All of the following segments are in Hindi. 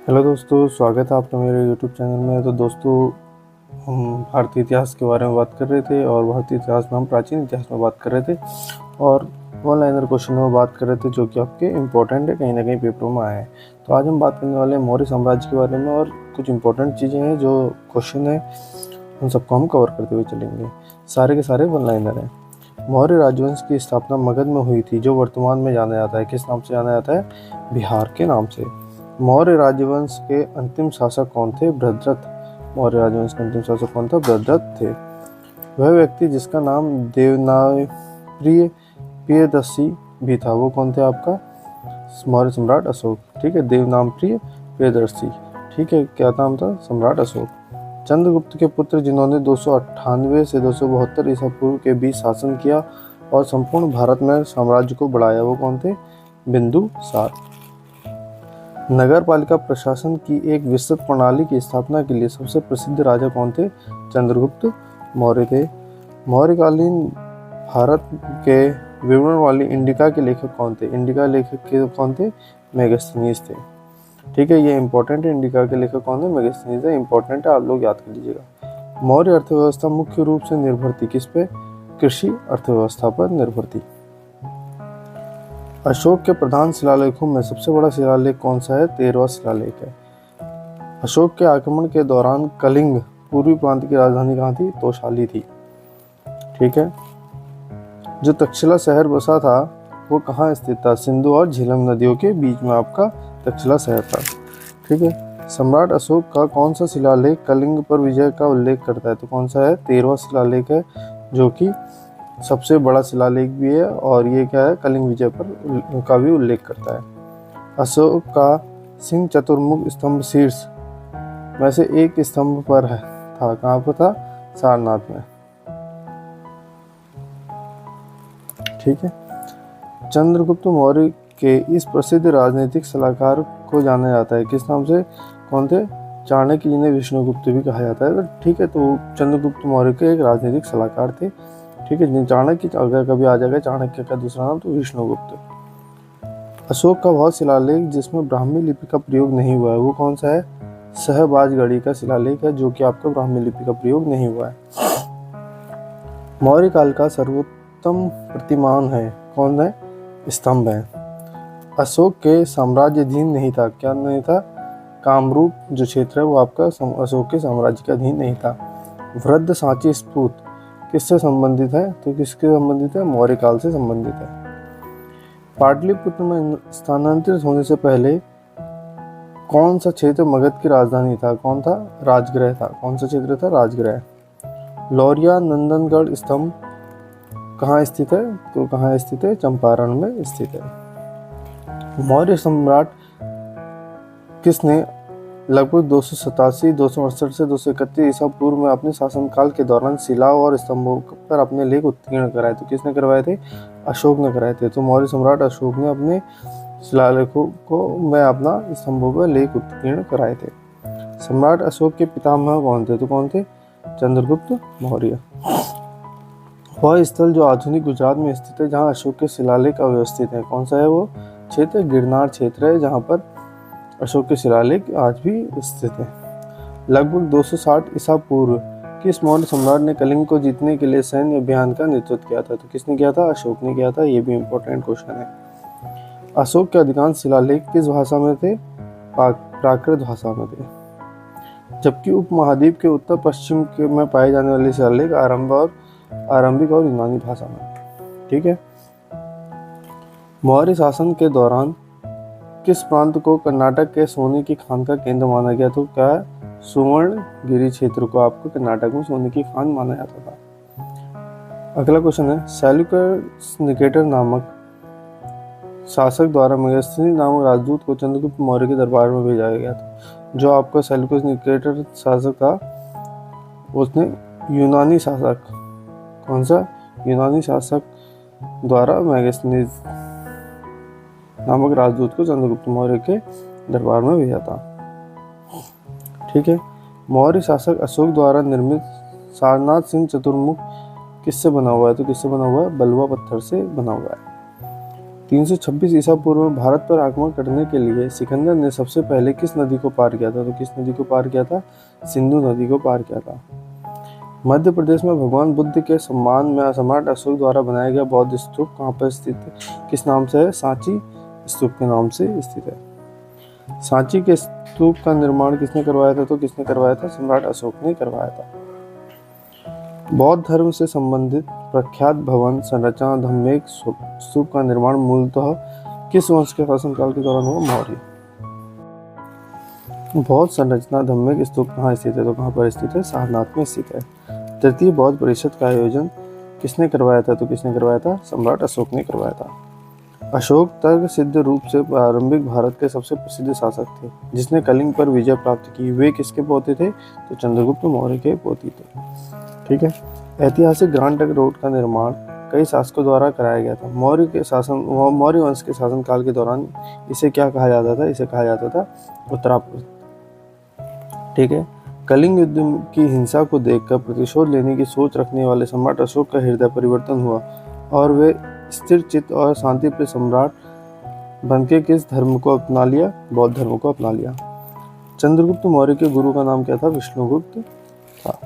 हेलो दोस्तों, स्वागत है आपका मेरे यूट्यूब चैनल में। तो दोस्तों, हम भारतीय इतिहास के बारे में बात कर रहे थे और भारतीय इतिहास में हम प्राचीन इतिहास में बात कर रहे थे और वन लाइनर क्वेश्चन में बात कर रहे थे जो कि आपके इम्पोर्टेंट है, कहीं ना कहीं पेपरों में आए हैं। तो आज हम बात करने वाले हैं मौर्य साम्राज्य के बारे में और कुछ इंपॉर्टेंट चीज़ें हैं जो क्वेश्चन है उन सबको हम कवर करते हुए चलेंगे। सारे के सारे वन लाइनर हैं। मौर्य राजवंश की स्थापना मगध में हुई थी, जो वर्तमान में जाना जाता है। किस नाम से जाना जाता है? बिहार के नाम से। मौर्य राजवंश के अंतिम शासक कौन थे? बृहद्रथ। मौर्य राजवंश के अंतिम शासक कौन था? बृहद्रथ थे। वह व्यक्ति जिसका नाम देवनागरी प्रियदर्शी भी था, वो कौन थे? आपका मौर्य सम्राट अशोक। ठीक है, देवनागरी प्रियदर्शी। ठीक है, क्या नाम था? सम्राट अशोक। चंद्रगुप्त के पुत्र जिन्होंने 298 से 272 ईसा पूर्व के बीच शासन किया और संपूर्ण भारत में साम्राज्य को बढ़ाया, वो कौन थे? बिंदुसार। नगर पालिका प्रशासन की एक विस्तृत प्रणाली की स्थापना के लिए सबसे प्रसिद्ध राजा कौन थे? चंद्रगुप्त मौर्य थे। मौर्यकालीन भारत के विवरण वाली इंडिका के लेखक कौन थे? इंडिका लेखक के कौन थे? मेगास्थनीज थे। ठीक है, ये इंपॉर्टेंट है। इंडिका के लेखक कौन है? मेगास्थनीज है। इंपॉर्टेंट है, आप लोग याद कर लीजिएगा। मौर्य अर्थव्यवस्था मुख्य रूप से निर्भर थी किस पे? कृषि अर्थव्यवस्था पर निर्भर थी। अशोक के प्रधान शिलालेखों में सबसे बड़ा शिलालेख कौन सा है? 13वां शिलालेख है। अशोक के आक्रमण के दौरान कलिंग पूर्वी प्रांत की राजधानी कहाँ थी? तोशाली थी। ठीक है, जो तक्षशिला शहर बसा था वो कहाँ स्थित था? सिंधु और झेलम नदियों के बीच में आपका तक्षशिला शहर था। ठीक है, सम्राट अशोक का कौन सा शिलालेख कलिंग पर विजय का उल्लेख करता है? तो कौन सा है? 13वां शिलालेख है, जो कि सबसे बड़ा शिलालेख भी है और ये क्या है? कलिंग विजय पर का भी उल्लेख करता है। अशोक का सिंह चतुर्मुख स्तंभ शीर्ष में से एक स्तंभ पर है था, कहाँ पर था? सारनाथ में। ठीक है, चंद्रगुप्त मौर्य के इस प्रसिद्ध राजनीतिक सलाहकार को जाना जाता है किस नाम से? कौन थे? चाणक्य, जिन्हें विष्णुगुप्त भी कहा जाता है। ठीक है, तो चंद्रगुप्त मौर्य के एक राजनीतिक सलाहकार थे। ठीक है, चाणक्य अगर कभी आ जाएगा चाणक्य का दूसरा नाम, तो विष्णुगुप्त। अशोक का वह शिलालेख जिसमें ब्राह्मी लिपि का प्रयोग नहीं हुआ है, वो कौन सा है? सहबाजगढ़ी का शिलालेख है, जो कि आपका ब्राह्मी लिपि का प्रयोग नहीं हुआ है। मौर्य काल का सर्वोत्तम प्रतिमान है कौन है? स्तंभ है। अशोक के साम्राज्याधीन नहीं था, क्या नहीं था? कामरूप जो क्षेत्र है वो आपका अशोक के साम्राज्य के अधीन नहीं था। वृद्ध सांची स्तूप किससे संबंधित है? तो किसके संबंधित है? मौर्य काल से संबंधित है। पाटलिपुत्र में स्थानांतरित होने से पहले कौन सा क्षेत्र मगध की राजधानी था? कौन था? राजगृह था। कौन सा क्षेत्र था? राजगृह। लौरिया नंदनगढ़ स्तंभ कहाँ स्थित है? तो कहाँ स्थित है? चंपारण में स्थित है। मौर्य सम्राट किसने लगभग 287, 268 से 231 ईसा पूर्व में अपने शासनकाल के दौरान शिलाओं और स्तंभों पर अपने लेख उत्कीर्ण कराए? तो किसने करवाए थे? अशोक ने कराए थे। तो मौर्य सम्राट अशोक ने अपने शिलालेखों को में अपना स्तंभों पर लेख उत्कीर्ण कराए थे। सम्राट अशोक के पितामह कौन थे? तो कौन थे? चंद्रगुप्त मौर्य। वह स्थल जो आधुनिक गुजरात में स्थित है, जहाँ अशोक के शिलालेख अव्यवस्थित है, कौन सा है वो क्षेत्र? गिरनार क्षेत्र है, जहाँ पर अशोक के शिलालेख आज भी स्थित है। लगभग 260 ईसा पूर्व किस मौर्य सम्राट ने कलिंग को जीतने के लिए सैन्य अभियान का नेतृत्व किया था? तो किसने किया था? अशोक ने किया था। ये भी इम्पोर्टेंट क्वेश्चन है। अशोक के अधिकांश शिलालेख किस भाषा में थे? प्राकृत भाषा में थे, जबकि उपमहाद्वीप के उत्तर पश्चिम में पाए जाने वाले शिलालेख आरंभिक और यूनानी भाषा में। ठीक है, मौर्य शासन के दौरान किस प्रांत को कर्नाटक के सोने की खान का केंद्र माना गया? तो क्या है? सुवर्णगिरी क्षेत्र को आपको कर्नाटक में सोने की खान माना जाता था। अगला क्वेश्चन है, सेल्यूकस निकेटर नामक शासक द्वारा मेगास्थनीज नामक राजदूत को चंद्रगुप्त मौर्य के दरबार में भेजा गया था। जो आपका सेल्यूकस निकेटर शासक था, उसने यूनानी शासक, कौन सा? यूनानी शासक द्वारा मेगास्थनीज नामक राजदूत को चंद्रगुप्त मौर्य के दरबार में भेजा था। ठीक है, मौर्य शासक अशोक द्वारा निर्मित सारनाथ सिंह चतुर्मुख किससे बना हुआ है? तो किससे बना हुआ है? बलुआ पत्थर से बना हुआ है। 326 ईसा पूर्व में भारत पर आक्रमण करने के लिए सिकंदर ने सबसे पहले किस नदी को पार किया था? तो किस नदी को पार किया था? सिंधु नदी को पार किया था। मध्य प्रदेश में भगवान बुद्ध के सम्मान में सम्राट अशोक द्वारा बनाया गया बौद्ध स्तूप कहाँ पर स्थित है? किस नाम से है? सांची स्तूप के नाम से स्थित है। सांची के स्तूप का निर्माण किसने करवाया था? तो किसने करवाया था? सम्राट अशोक ने करवाया था। बौद्ध धर्म से संबंधित प्रख्यात भवन संरचना धम्मेक स्तूप का निर्माण मूलतः किस वंश के शासनकाल के दौरान हुआ? मौर्य। बौद्ध संरचना धम्मेक स्तूप कहाँ स्थित है? तो कहाँ पर स्थित है? सारनाथ में स्थित है। तृतीय बौद्ध परिषद का आयोजन किसने करवाया था? तो किसने करवाया था? सम्राट अशोक ने करवाया था। अशोक तर्क सिद्ध रूप से प्रारंभिक भारत के सबसे प्रसिद्ध शासक थे जिसने कलिंग पर विजय प्राप्त की। वे किसके पोते थे? तो चंद्रगुप्त मौर्य के पोते थे। ठीक है। ऐतिहासिक ग्रांड ट्रंक रोड का निर्माण कई शासकों द्वारा कराया गया था। मौर्य वंश के शासनकाल के दौरान इसे क्या कहा जाता था? इसे कहा जाता था उत्तरापुर। ठीक है। कलिंग युद्ध की हिंसा को देखकर प्रतिशोध लेने की सोच रखने वाले सम्राट अशोक का हृदय परिवर्तन हुआ और वे स्थिर चित्त और शांति प्रिय सम्राट बनके किस धर्म को अपना लिया? बौद्ध धर्म को अपना लिया। चंद्रगुप्त मौर्य के गुरु का नाम क्या था? विष्णुगुप्त था।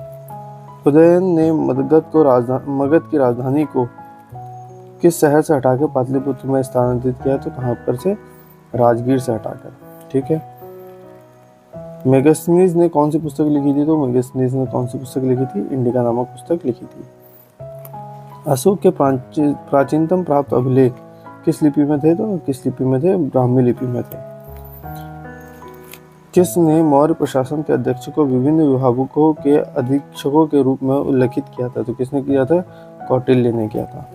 उदयन ने मगध की राजधानी को किस शहर से हटाकर पाटलिपुत्र में स्थानांतरित किया? तो कहाँ पर से? राजगीर से हटाकर। ठीक है। मेगस्थनीज ने कौन सी पुस्तक लिखी थी? तो मेगस्थनीज ने कौन सी पुस्तक लिखी थी? इंडिका नामक पुस्तक लिखी थी। अशोक के प्राचीनतम प्राप्त अभिलेख किस लिपि में थे? तो किस लिपि में थे? ब्राह्मी लिपि में थे। किसने मौर्य प्रशासन के अध्यक्ष को विभिन्न विभागों के अधीक्षकों के रूप में उल्लेखित किया था? तो किसने किया था? कौटिल्य ने किया था।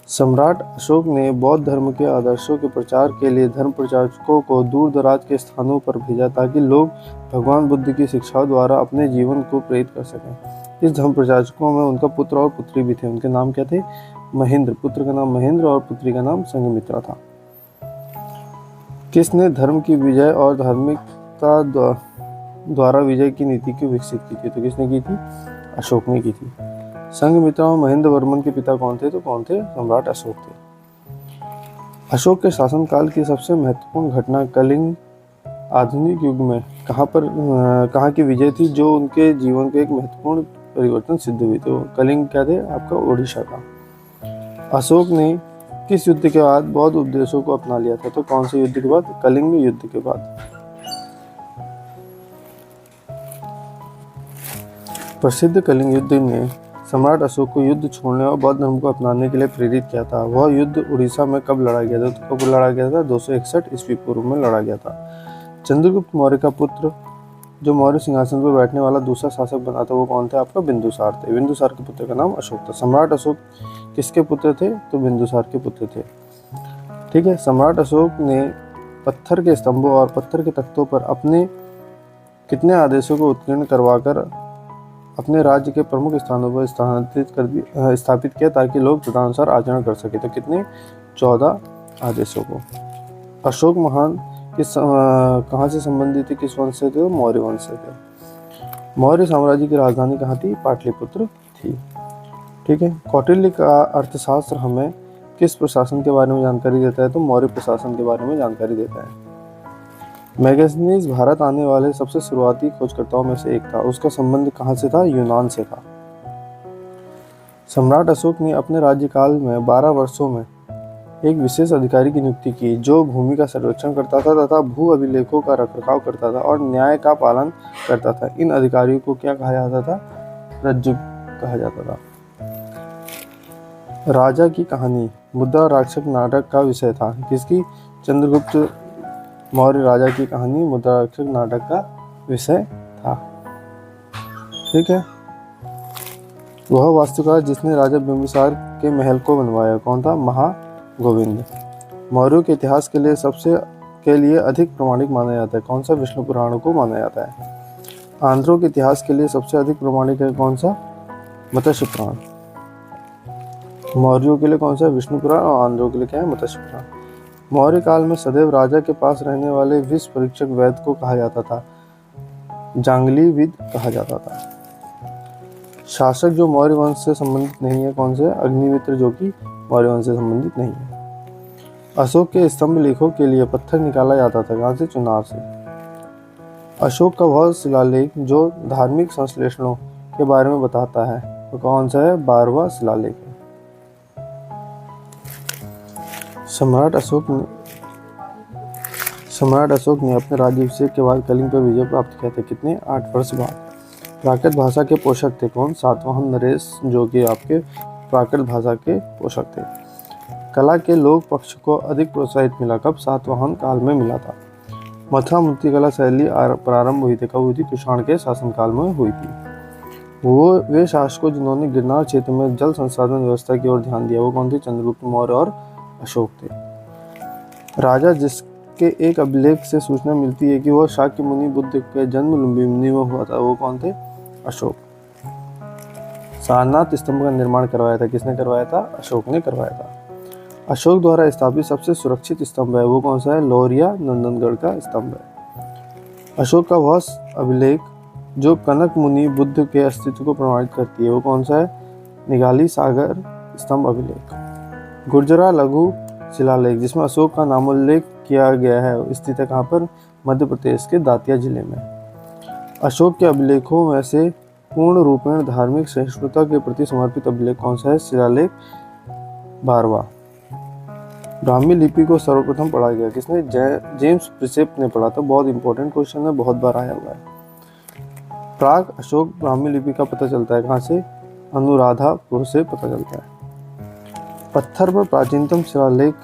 सम्राट अशोक ने बौद्ध धर्म के आदर्शों के प्रचार के लिए धर्म प्रचारकों को दूर दराज के स्थानों पर भेजा ताकि लोग भगवान बुद्ध की शिक्षाओं द्वारा अपने जीवन को प्रेरित कर सकें। इस धर्म प्रचारकों में उनका पुत्र और पुत्री भी थे। उनके नाम क्या थे? महेंद्र। पुत्र का नाम महेंद्र और पुत्री का नाम संघमित्रा था। किसने धर्म की विजय और धार्मिकता द्वारा विजय की नीति को विकसित की थी? तो किसने की थी? अशोक ने की थी। संघमित्रा और महेंद्र वर्मन के पिता कौन थे? तो कौन थे? सम्राट अशोक थे। अशोक के शासनकाल की सबसे महत्वपूर्ण घटना कलिंग आधुनिक युग में कहाँ की विजय थी जो उनके जीवन का एक महत्वपूर्ण परिवर्तन सिद्ध हुई? तो कलिंग क्या थे? आपका ओडिशा का। अशोक ने किस युद्ध के बाद बौद्ध उपदेशों को अपना लिया था? तो कौन से युद्ध के बाद? कलिंग युद्ध के बाद। प्रसिद्ध कलिंग युद्ध ने सम्राट अशोक को युद्ध छोड़ने और बौद्ध धर्म को अपनाने के लिए प्रेरित किया था। वह युद्ध उड़ीसा में कब लड़ा गया था? तो कब लड़ा गया था? 261 ईस्वी पूर्व में लड़ा गया था। चंद्रगुप्त मौर्य का पुत्र जो मौर्य सिंहासन पर बैठने वाला दूसरा शासक बना था वो कौन थे? आपका बिंदुसार थे। बिंदुसार के पुत्र का नाम अशोक था। सम्राट अशोक किसके पुत्र थे? तो बिंदुसार के पुत्र थे। ठीक है। सम्राट अशोक ने पत्थर के स्तंभों और पत्थर के तख्तों पर अपने कितने आदेशों को उत्कीर्ण करवाकर अपने राज्य के प्रमुख स्थानों पर स्थापित किया ताकि लोग तदनुसार आचरण कर सके? तो कितने? 14 आदेशों को। अशोक महान कहाँ से संबंधित थे? किस वंश से थे? मौर्य वंश से थे। मौर्य साम्राज्य की राजधानी कहाँ थी? पाटलिपुत्र थी। ठीक है। कौटिल्य का अर्थशास्त्र हमें किस प्रशासन के बारे में जानकारी देता है? तो मौर्य प्रशासन के बारे में जानकारी देता है। मेगस्थनीज भारत आने वाले सबसे शुरुआती खोजकर्ताओं में से एक था। उसका संबंध कहाँ से था? यूनान से था। सम्राट अशोक ने अपने राज्यकाल में 12 वर्षों में एक विशेष अधिकारी की नियुक्ति की जो भूमि का सर्वेक्षण करता था तथा भू अभिलेखों का रखरखाव करता था और न्याय का पालन करता था। इन अधिकारियों को क्या कहा जाता था? रज्जुक कहा जाता था। राजा की कहानी मुद्रा राक्षस नाटक का विषय था। किसकी? चंद्रगुप्त मौर्य राजा की कहानी मुद्रा राक्षस नाटक का विषय था। ठीक है। वह वास्तुकार जिसने राजा बिंबिसार के महल को बनवाया कौन था? महागोविंद। मौर्यों के इतिहास के लिए अधिक प्रमाणिक माना जाता है कौन सा? विष्णु पुराण को माना जाता है। आंध्रों के इतिहास के लिए सबसे अधिक प्रमाणिक है कौन सा? मत्स्य पुराण। मौर्यों के लिए कौन सा? विष्णु पुराण। और आंध्रों के लिए क्या है? मत्स्य पुराण। मौर्य काल में सदैव राजा के पास रहने वाले विष परीक्षक वैद्य को कहा जाता था जांगली विद कहा जाता था। शासक जो मौर्य वंश से संबंधित नहीं है कौन से? अग्निमित्र जो कि मौर्य वंश से संबंधित नहीं है। अशोक के स्तंभ लेखों के लिए पत्थर निकाला जाता था, कहाँ से? चुनार से। अशोक का वह शिलालेख जो धार्मिक संश्लेषणों के बारे में बताता है तो कौन सा है? 12वां शिलालेख है। सम्राट अशोक ने अपने राज्याभिषेक के बाद कलिंग पर विजय प्राप्त किया था। कितने? 8 वर्ष बाद। प्राकृत भाषा के पोषक थे कौन? सातवाहन नरेश, जो कि आपके प्राकृत भाषा के पोषक थे। कला के लोक पक्ष को अधिक प्रोत्साहित मिला कब? सातवाहन काल में मिला था। मथुरा मूर्तिकला शैली प्रारंभ हुई थी कब हुई थी? कुषाण के शासनकाल में हुई थी। वे शासकों जिन्होंने गिरनार क्षेत्र में जल संसाधन व्यवस्था की ओर ध्यान दिया वो कौन थे? चंद्रगुप्त मौर्य और अशोक थे। राजा जिसके एक अभिलेख से सूचना मिलती है कि वह शाक्य मुनि बुद्ध के जन्म लुम्बिनी में हुआ था वो कौन थे? अशोक। सारनाथ स्तंभ का निर्माण करवाया था किसने करवाया था? अशोक ने करवाया था। अशोक द्वारा स्थापित सबसे सुरक्षित स्तंभ है वो कौन सा है? लोरिया नंदनगढ़ का स्तंभ है। अशोक का वह अभिलेख जो कनक मुनि बुद्ध के अस्तित्व को प्रमाणित करती है वो कौन सा है? निगाली सागर स्तंभ अभिलेख। गुर्जरा लघु शिलालेख जिसमें अशोक का नामोल्लेख किया गया है स्थित है कहाँ पर? मध्य प्रदेश के दातिया जिले में। अशोक के अभिलेखों में से पूर्ण रूपेण धार्मिक सहिष्णुता के प्रति समर्पित अभिलेख कौन सा है? शिलालेख 12वां। ब्राह्मी लिपि को सर्वप्रथम पढ़ा गया किसने? जेम्स प्रिसेप्ट ने पढ़ा था। बहुत इंपॉर्टेंट क्वेश्चन है, बहुत बार आया हुआ है। प्राग अशोक ब्राह्मी लिपि का पता चलता है कहाँ से? अनुराधापुर से पता चलता है। पत्थर पर प्राचीनतम शिलालेख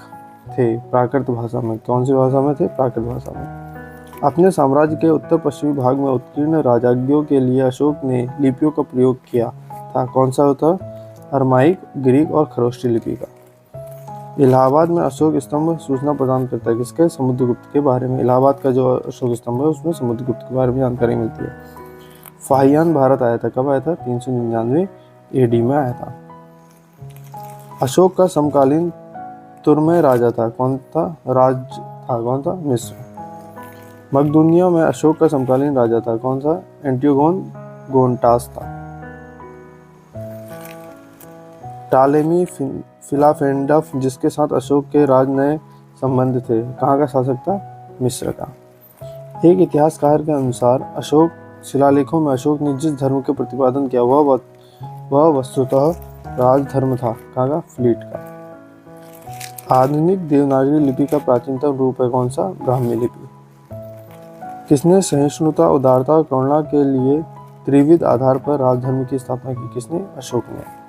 थे प्राकृत भाषा में, कौन सी भाषा में थे? प्राकृत भाषा में। अपने साम्राज्य के उत्तर पश्चिमी भाग में उत्कीर्ण राजाज्ञों के लिए अशोक ने लिपियों का प्रयोग किया था, कौन सा होता? अरमाइक, ग्रीक और खरोष्टी लिपि का। इलाहाबाद में अशोक स्तंभ सूचना प्रदान करता है किसके? समुद्रगुप्त के बारे में। इलाहाबाद का जो अशोक स्तंभ है उसमें समुद्रगुप्त के बारे में जानकारी मिलती है। फाहियान भारत आया था, कब आया था? 399 AD में आया था। अशोक का समकालीन तुर्मय राजा था, कौन था? कौन था? मिस्र। मकदूनिया में अशोक का समकालीन राजा था, कौन सा? एंटियोगोन गोनटास था। टालेमी फिलाफेंडफ जिसके साथ अशोक के राज नए संबंध थे, कहाँ का शासक था? मिस्र का। एक इतिहासकार के अनुसार अशोक शिलालेखों में अशोक ने जिस धर्म के प्रतिपादन किया वह वस्तुतः राजधर्म था, कहाँ का? फ्लीट का। आधुनिक देवनागरी लिपि का प्राचीनतम रूप है कौन सा? ब्राह्मी लिपि। किसने सहिष्णुता, उदारता और करुणा के लिए त्रिविध आधार पर राजधर्म की स्थापना की? किसने? अशोक ने।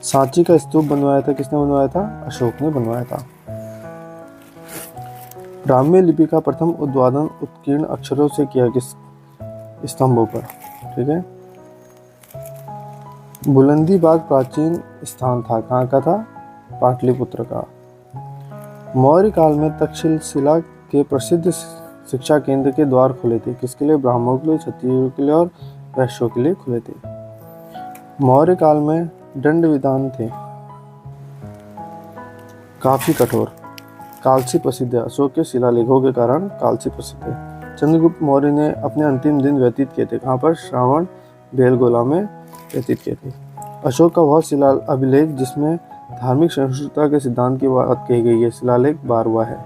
सांची का स्तूप बनवाया था किसने बनवाया था? अशोक ने बनवाया था। ब्राह्मी लिपि का प्रथम उद्वादन उत्कीर्ण अक्षरों से किया किस स्तंभों पर? ठीक है। बुलंदी बाग प्राचीन स्थान था, कहाँ का था? पाटलिपुत्र का। मौर्य काल में तक्षशिला के प्रसिद्ध शिक्षा केंद्र के द्वार खुले थे किसके लिए? ब्राह्मणों के लिए, क्षत्रियों के लिए और वैश्यों के लिए खुले थे। मौर्य काल में दंड विधान थे काफी कठोर। कालसी प्रसिद्ध है, अशोक के शिलालेखों के कारण कालसी प्रसिद्ध है। चंद्रगुप्त मौर्य ने अपने अंतिम दिन व्यतीत किए थे कहाँ पर? श्रावण बेलगोला में व्यतीत किए थे। अशोक का वह शिला अभिलेख जिसमें धार्मिक सहिष्णुता के सिद्धांत की बात कही गई है शिलालेख 12वां है।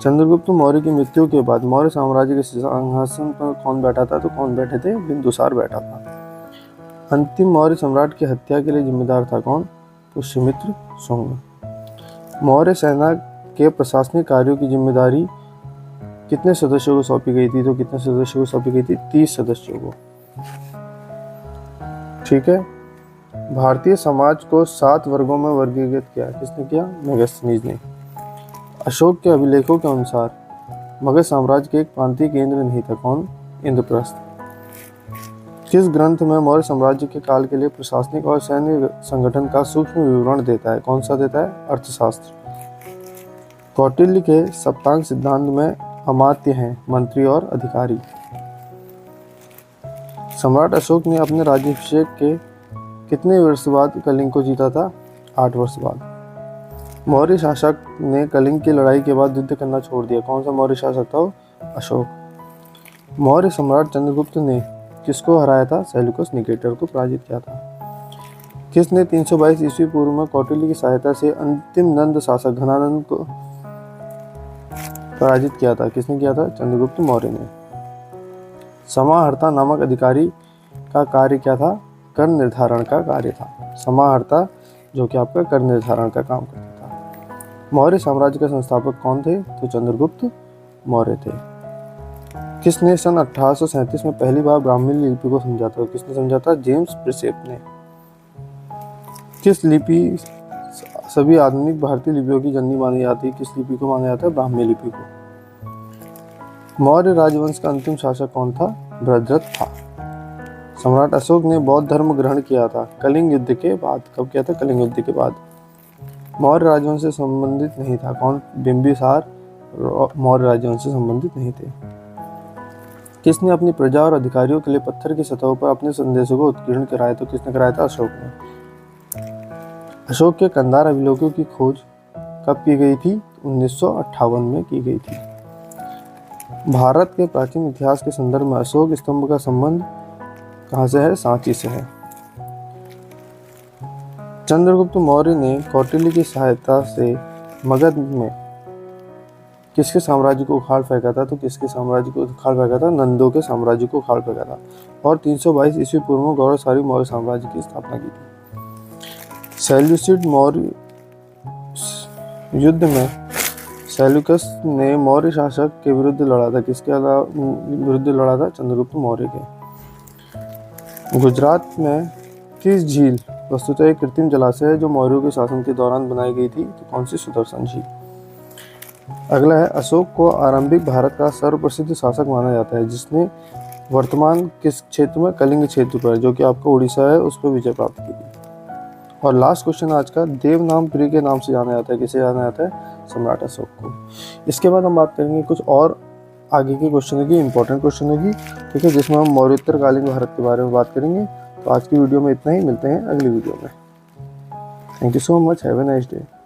चंद्रगुप्त मौर्य की मृत्यु के बाद मौर्य साम्राज्य के सिंहासन पर कौन बैठा था? तो कौन बैठे थे? बिंदुसार बैठा था। अंतिम मौर्य सम्राट की हत्या के लिए जिम्मेदार था कौन? पुष्यमित्र शुंग। मौर्य सेना के प्रशासनिक कार्यों की जिम्मेदारी कितने सदस्यों को सौंपी गई थी? तो कितने सदस्यों को सौंपी गई थी? 30 सदस्यों को। ठीक है। भारतीय समाज को 7 वर्गों में वर्गीकृत किया, किसने किया? मेगास्थनीज ने। अशोक के अभिलेखों के अनुसार मगध साम्राज्य के एक प्रांतीय केंद्र नहीं था, कौन? इंद्रप्रस्थ। किस ग्रंथ में मौर्य साम्राज्य के काल के लिए प्रशासनिक और सैन्य संगठन का सूक्ष्म विवरण देता है? कौन सा देता है? अर्थशास्त्र। कौटिल्य के सप्तांग सिद्धांत में अमात्य हैं मंत्री और अधिकारी। सम्राट अशोक ने अपने राज्याभिषेक के कितने वर्ष बाद कलिंग को जीता था? 8 वर्ष बाद। मौर्य शासक ने कलिंग की लड़ाई के बाद युद्ध करना छोड़ दिया, कौन सा मौर्य शासक था? अशोक। मौर्य सम्राट चंद्रगुप्त ने किसको हराया था? सेल्यूकस निकेटर को पराजित किया था। किसने 322 ईस्वी पूर्व में कौटिल्य की सहायता से अंतिम नंद शासक घनानंद को पराजित किया था? किसने किया था? चंद्रगुप्त मौर्य ने। समाहर्ता नामक अधिकारी का कार्य क्या था? कर निर्धारण का कार्य था। समाहर्ता जो कि आपका कर निर्धारण का काम करता था। मौर्य साम्राज्य का संस्थापक कौन थे? तो चंद्रगुप्त मौर्य थे। किसने सन 1837 में पहली बार ब्राह्मी लिपि को समझा था? किसने समझा था? जेम्स प्रिसेप ने। किस लिपि सभी आधुनिक भारतीय लिपियों की जननी मानी जाती है? किस लिपि को माना जाता है? ब्राह्मी लिपि को। मौर्य राजवंश का अंतिम शासक कौन था? भद्रथ था। सम्राट अशोक ने बौद्ध धर्म ग्रहण किया था? कलिंग युद्ध के बाद। कब किया था? कलिंग युद्ध के बाद। मौर्य राजवंश से संबंधित नहीं था कौन? बिंबिसार मौर्य राजवंश से संबंधित नहीं थे। किसने अपनी प्रजा और अधिकारियों के लिए पत्थर की सतहों पर अपने संदेशों को उत्कीर्ण कराया? तो किसने कराया था? अशोक ने। अशोक के कंधार अभिलेखों की खोज कब की गई थी? 1958 में की गई थी। भारत के प्राचीन इतिहास के संदर्भ में अशोक स्तंभ का संबंध कहाँ से है? सांची से है। चंद्रगुप्त मौर्य ने कौटिल्य की सहायता से मगध में किसके साम्राज्य को उखाड़ फेंका था? तो किसके साम्राज्य को उखाड़ फेंका था? नंदों के साम्राज्य को उखाड़ फेंका था। और 322 ईस्वी पूर्व में गौरवशाली मौर्य साम्राज्य की स्थापना की थी। सेल्यूसिड मौर्य युद्ध में सेल्यूकस ने मौर्य शासक के विरुद्ध लड़ा था? किसके विरुद्ध लड़ा था? चंद्रगुप्त मौर्य के। गुजरात में किस झील वस्तुतः एक कृत्रिम जलाशय है जो मौर्यों के शासन के दौरान बनाई गई थी? तो कौन सी? सुदर्शन झील। अगला है, अशोक को आरंभिक भारत का सर्वप्रसिद्ध शासक माना जाता है जिसने वर्तमान किस क्षेत्र में? कलिंग क्षेत्र पर, जो कि आपका उड़ीसा है, उस पर विजय प्राप्त की थी। और लास्ट क्वेश्चन आज का, देवनामपुरी के नाम से जाना जाता है? किसे जाना जाता है? सम्राट अशोक को। इसके बाद हम बात करेंगे कुछ और आगे के क्वेश्चनों की, इंपॉर्टेंट क्वेश्चनों की, ठीक है, जिसमें हम मौर्योत्तरकालीन भारत के बारे में बात करेंगे। तो आज की वीडियो में इतना ही, मिलते हैं अगली वीडियो में। Thank you so much, have a nice day.